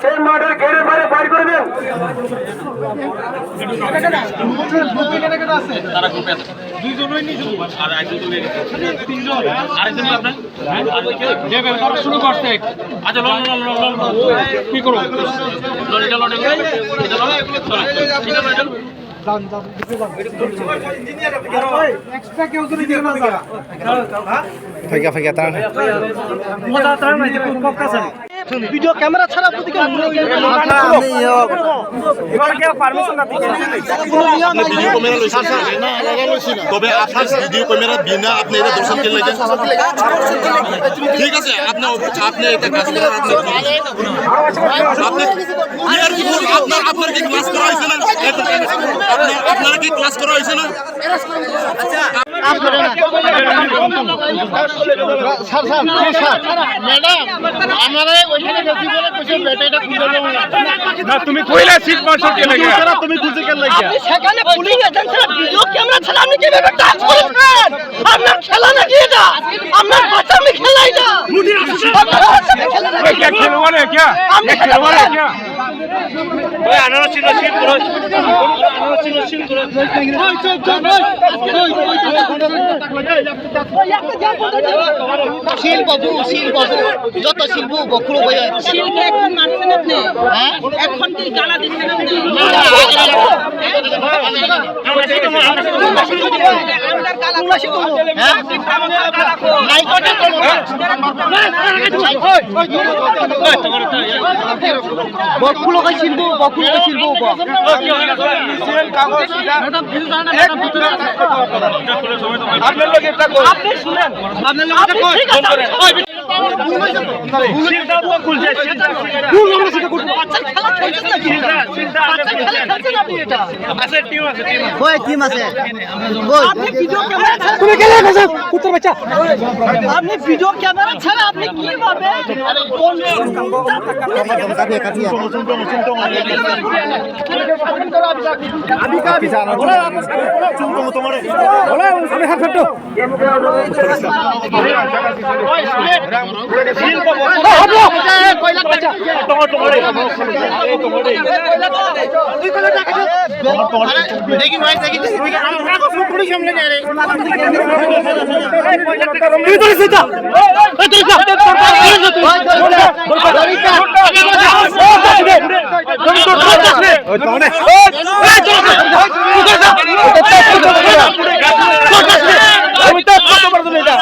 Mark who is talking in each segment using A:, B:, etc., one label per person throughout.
A: সেই মাঠের ঘেরে বাইরে বাইর করে দেন।
B: শুরু করছে আচ্ছা কি করবো
C: ভিডিও ক্যামেরা ছাড়া
D: তবে আপনার ভিডিও ক্যামেরা বিনা আপনি এটা দর্শন কে লাগেন ঠিক আছে আপনি এটা কাজ করেন আপনার কি ক্লাস করা হয়েছে না আপনারা কি ক্লাস করা হয়েছে না
B: তুমি কইলা সিট মারছো কে লাগে তুমি খুঁজে কেন লাগে
C: সেখানে পুলিশ এজেন্সিরা ভিডিও ক্যামেরা ছাড়া আপনি কিভাবে টাচ করছেন? আপনার খেলা নাকি এটা? আপনার বাচ্চা আমি খেলাই না।
B: क्या खेलवाने क्या खेलवाने क्या ওই আনারস ছিল শীত করে আনারস ছিল শীত করে ওই চল চল
C: শিল্প যত শিল্প বকুল বই শিল্প এখন মারছেন আপনি হ্যাঁ এখন কি গালা দিচ্ছেন আপনি বকুল কই শিল্প
B: আপনার লোক এটা কই
C: আপনি শুনেন
B: আপনার লোক এটা কই শিলটা তো খুলছে শিলটা
C: ভুল আমরা সেটা করব আচ্ছা খেলা খেলছেন নাকি
B: শিলটা
C: খেলছেন আপনি এটা
B: আছে টিম আছে
C: কই টিম আছে কই আপনি ভিডিও ক্যামেরা ছাড়া তুমি খেলা গেছ কুত্তার বাচ্চা আপনি ভিডিও ক্যামেরা ছাড়া আপনি কিভাবে কোন আমি কা বিচার চুমটো তোমারে বলা আমি হাত ফটো শিল্প কয়লা বাচ্চা তোমারে দেখি ভাই দেখি আমরা তো পুরো সামনে না রে তুই তো সিধা এই তুই যা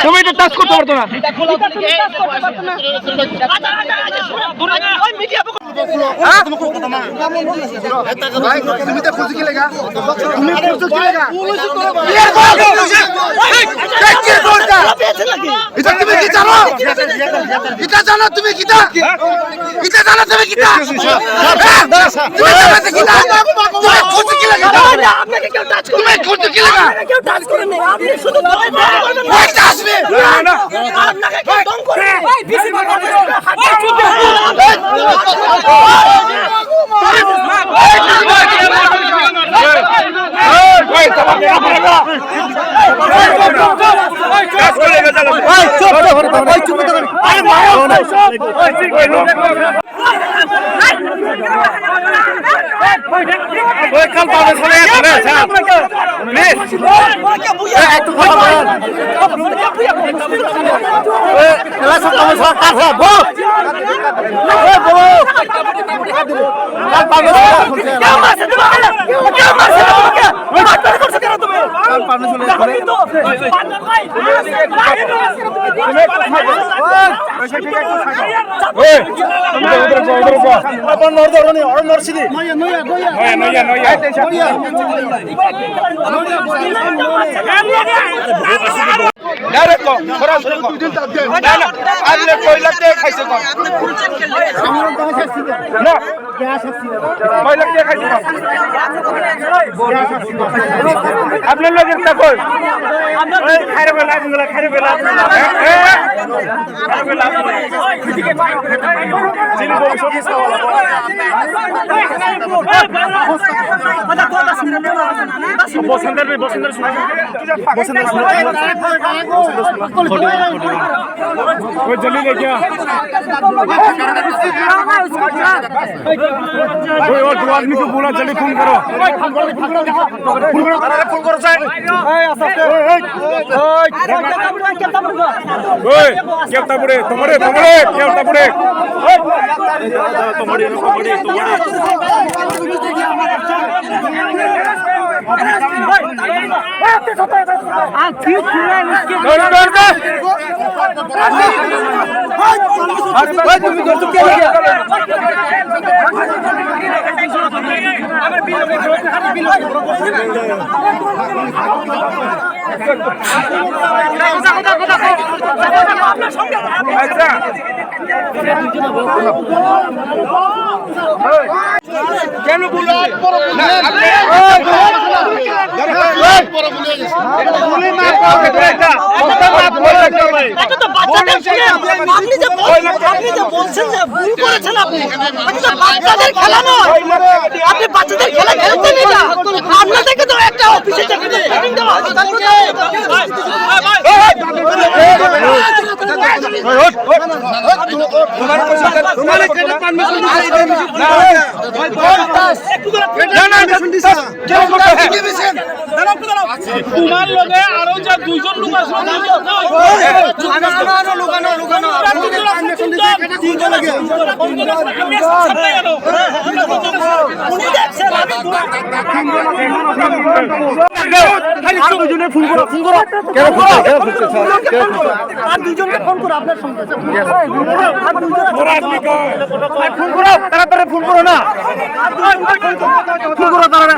C: তুমি এটা টাচ করতে পারতো না তুমি তো খুঁজে কি লাগা তুমি খুঁজে কি লাগা এটা তুমি কি জানো এটা জানো তুমি কিটা এটা জানো তুমি কিটা তুমি খুঁজে কি লাগা আপনাকে কেউ টাচ করে তুমি খুঁজে কি লাগা কেউ টাচ করে না আপনি শুধু ওই আসবে না আপনাকে কেউ দম করে ভাই বিসি
B: ডাইরেক্ট কো সরাসরি কো না না আপনি কয় লাখ টাকা খাইছে কোন না কয় লাখ টাকা খাইছে আপনার লোকের তা কই ওই খাইরে বেলা আপনারা খাইরে বেলা খাইরে বেলা চিনি বংশ কি বসন্তের वो जल्दी ले क्या वो दो आदमी को बोला जल्दी फोन करो फोन करो साहब क्या बुरे तुम्हारे क्या बुरे কেন বলো
C: আপনি বাচ্চাদের খেলা খেলতেন না আপনাদেরকে তো একটা অফিসে ট্রেনিং দেওয়া হচ্ছে
B: তোমার লগে আরো যা দুইজন লোক আছে
A: ফোন করো না ফোন করো তারা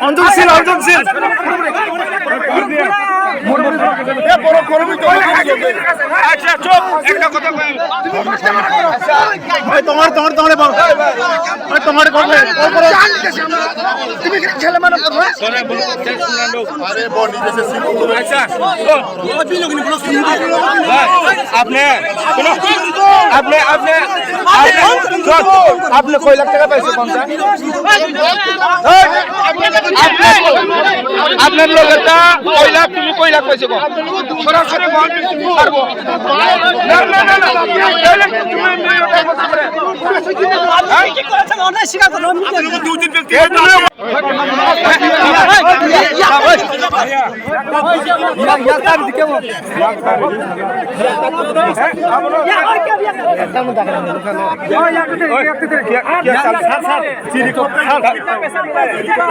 A: অঞ্জনশীল
B: আচ্ছা চুপ একটা কথা কই
A: তোমার তুমি ছেলে মানে
D: अरे वो नीचे से सीख
B: আচ্ছা আপনি
A: আপনি কয় লাখ টাকা পাইছে কোনটা
B: আপনার লোকেরটা কয় লাখ তুমি কয় লাখ পাইছো সরাসরি পারবো না না না না তুমি
C: কি করেছেন অনেক স্বীকার করুন
B: দুদিন ব্যক্তি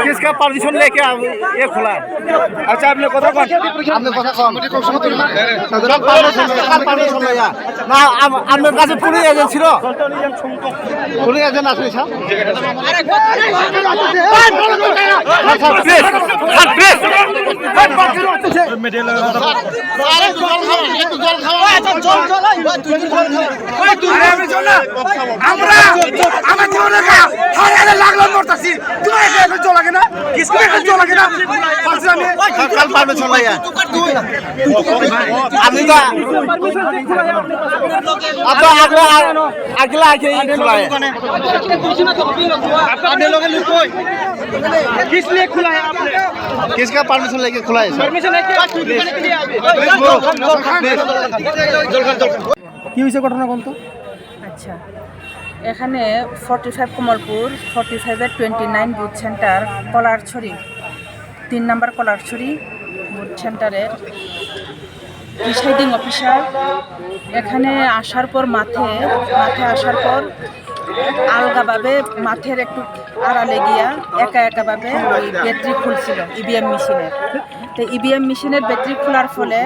A: किसका परमिशन लेके ये खुला है
B: আচ্ছা আপনি কথা কন
A: आपने কথা কম परमिशन लया না আপনার কাছে পুলিশ এজেন্ট ছিল পুলিশ এজেন্ট আছে স্যার আমি তো अगला आके खुला है
B: आपने लोगों ने कोई किस लिए खुला है आपने
A: किसका परमिशन लेके खुला है सर
B: परमिशन लेके
A: কি হয়েছে ঘটনা কোন তো
E: আচ্ছা এখানে 45 কমলপুর 45-এর 29 বুথ সেন্টার কলারছড়ি 3 নম্বর কলারছড়ি বুথ সেন্টারের প্রিসাইডিং অফিসার এখানে আসার পর মাঠে আসার পর আলগাভাবে মাঠের একটু আড়ালে গিয়া একাভাবে ওই ব্যাটারি খুলছিল ইভিএম মেশিনের। তো ইভিএম মেশিনের ব্যাটারি খোলার ফলে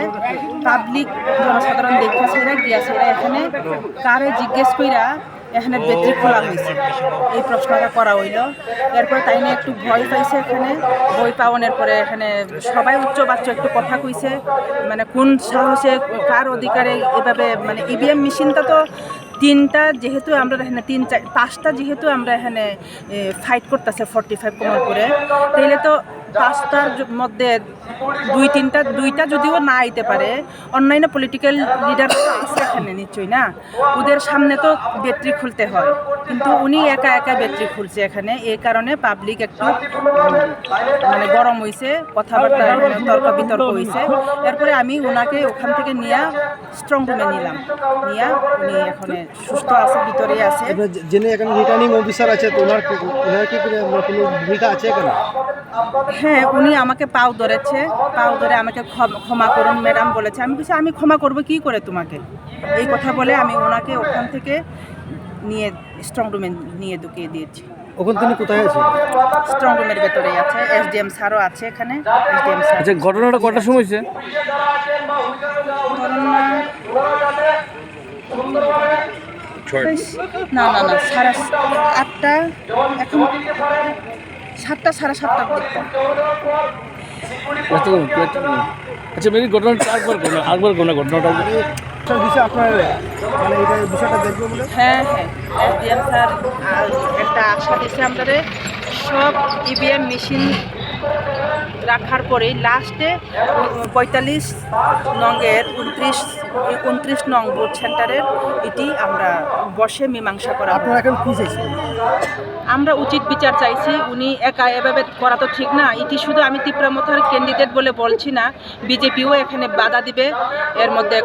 E: পাবলিক জনসাধারণ দেখা সেরা গিয়া সেরা এখানে কারে জিজ্ঞেস কইরা এখানে ব্যাটারি খোলা হয়েছে, এই প্রশ্নটা করা হইল। এরপরে তাই নিয়ে একটু ভয় পাইছে, এখানে ভয় পাওয়ানোর পরে এখানে সবাই উচ্চ বাচ্চা একটু কথা কইছে, মানে কোন সাহসে কার অধিকারে এভাবে, মানে ইভিএম মেশিনটা তো তিনটা যেহেতু আমরা এখানে পাঁচটা যেহেতু আমরা এখানে ফাইট করতেছে 45 কমলপুরে, তাইলে তো পাঁচটার মধ্যে দুইটা যদিও না আইতে পারে, অন্যান্য পলিটিক্যাল লিডার আছে এখানে নিশ্চয়ই না, ওদের সামনে তো ব্যাটারি খুলতে হয়, কিন্তু উনি একা একা ব্যাটারি খুলছে এখানে। এই কারণে পাবলিক একটু মানে গরম হয়েছে, কথাবার্তা তর্ক বিতর্ক হয়েছে। এরপরে আমি ওনাকে ওখান থেকে নিয়ে স্ট্রং রুমে নিলাম, নিয়ে উনি এখানে সুস্থ আছে, ভিতরে আছে।
A: যিনি এখানে রিটার্নিং অফিসার আছে, তো ওনার কি কোনো ভূমিকা আছে এখানে?
E: হ্যাঁ, উনি আমাকে পাও ধরেছে, পাও ধরে আমাকে ক্ষমা করুন ম্যাডাম বলেছে। আমি বলছি আমি ক্ষমা করব কি করে তোমাকে, এই কথা বলে আমি ওনাকে ওখান থেকে নিয়ে স্ট্রং রুমে নিয়ে ঢুকিয়ে দিয়েছি।
A: ওখান তিনি কোথায় আছে?
E: স্ট্রং রুমের ভেতরেই আছে, এসডিএম স্যারও আছে এখানে। SDM sir.
F: আচ্ছা, ঘটনাটা কটার সময় হয়েছে?
E: না 8টা, এখন 7টা 7:30 দিকটা।
F: আচ্ছা, মেরি ঘটনাটা একবার ঘটনাটা
A: বিষয় আপনার মানে এটা বিষয়টা দেখবো বলে?
E: হ্যাঁ, এসডিএম স্যার একটা আশা দিয়েছে আমাদের, সব ইভিএম মেশিন রাখার পরে লাস্টে 45 নংয়ের 29 নং বুথ সেন্টারের এটি আমরা বসে মীমাংসা করা।
A: আপনারা এখন কি চাইছেন?
E: আমরা উচিত বিচার চাইছি। উনি একা এভাবে করা তো ঠিক না। এটি শুধু আমি তিপ্রামথার ক্যান্ডিডেট বলে বলছি না, বিজেপিও এখানে বাধা দিবে, এর মধ্যে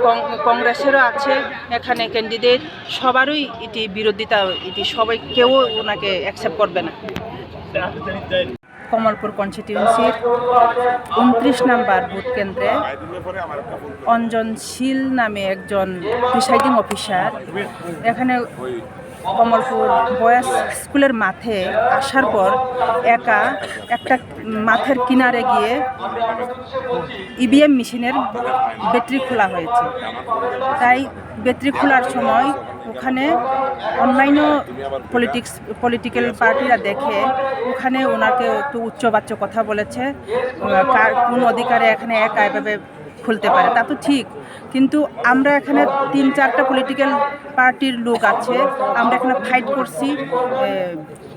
E: কংগ্রেসেরও আছে এখানে ক্যান্ডিডেট, সবারই এটি বিরোধিতা, এটি সবাই কেউ ওনাকে অ্যাকসেপ্ট করবে না। কমলপুর কনস্টিটিউয়েন্সির 29 নাম্বার ভোট কেন্দ্রে অঞ্জন শীল নামে একজন প্রিসাইডিং অফিসার এখানে কমলপুর বয়েজ স্কুলের মাঠে আসার পর একা একটা মাঠের কিনারে গিয়ে ইভিএম মেশিনের ব্যাটারি খোলা হয়েছে। তাই ব্যাটারি খোলার সময় ওখানে অন্যান্য পলিটিক্যাল পার্টিরা দেখে ওখানে ওনাকে একটু উচ্চবাচ্য কথা বলেছে, কার কোন অধিকারে এখানে একা এভাবে খুলতে পারে, তা তো ঠিক, কিন্তু আমরা এখানে 3-4টা পলিটিক্যাল পার্টির লোক আছে, আমরা এখানে ফাইট করছি।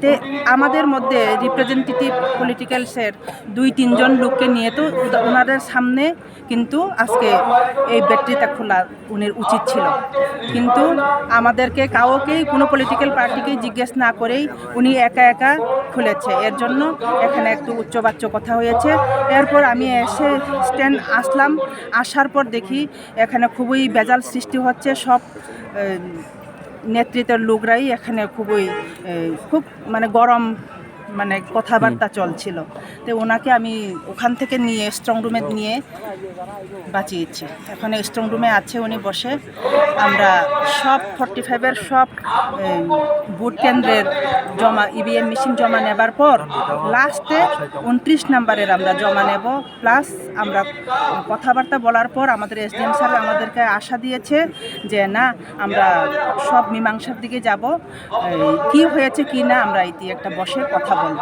E: তে আমাদের মধ্যে রিপ্রেজেন্টেটিভ পলিটিক্যালসের 2-3 জন লোককে নিয়ে তো ওনাদের সামনে কিন্তু আজকে এই ব্যাটারিটা খোলা উনির উচিত ছিল, কিন্তু আমাদেরকে কাউকেই কোনো পলিটিক্যাল পার্টিকেই জিজ্ঞেস না করেই উনি একা একা খুলেছে। এর জন্য এখানে একটু উচ্চবাচ্য কথা হয়েছে। এরপর আমি আসলাম, আসার পর দেখি এখানে খুবই বেজাল সৃষ্টি হচ্ছে, সব নেতৃত্বের লোকরাই এখানে খুব মানে গরম মানে কথাবার্তা চলছিল। তো ওনাকে আমি ওখান থেকে নিয়ে স্ট্রং রুমে নিয়ে বাঁচিয়েছি। এখন স্ট্রং রুমে আছে উনি বসে। আমরা সব 45-এর সব ভোট কেন্দ্রের ইভিএম মেশিন জমা নেবার পর লাস্টে 29 নাম্বারের আমরা জমা নেব। প্লাস আমরা কথাবার্তা বলার পর আমাদের এসডিএম স্যার আমাদেরকে আশা দিয়েছে যে না, আমরা সব মীমাংসার দিকে যাব, কি হয়েছে কি না আমরা এটি একটা বসে কথা বলব।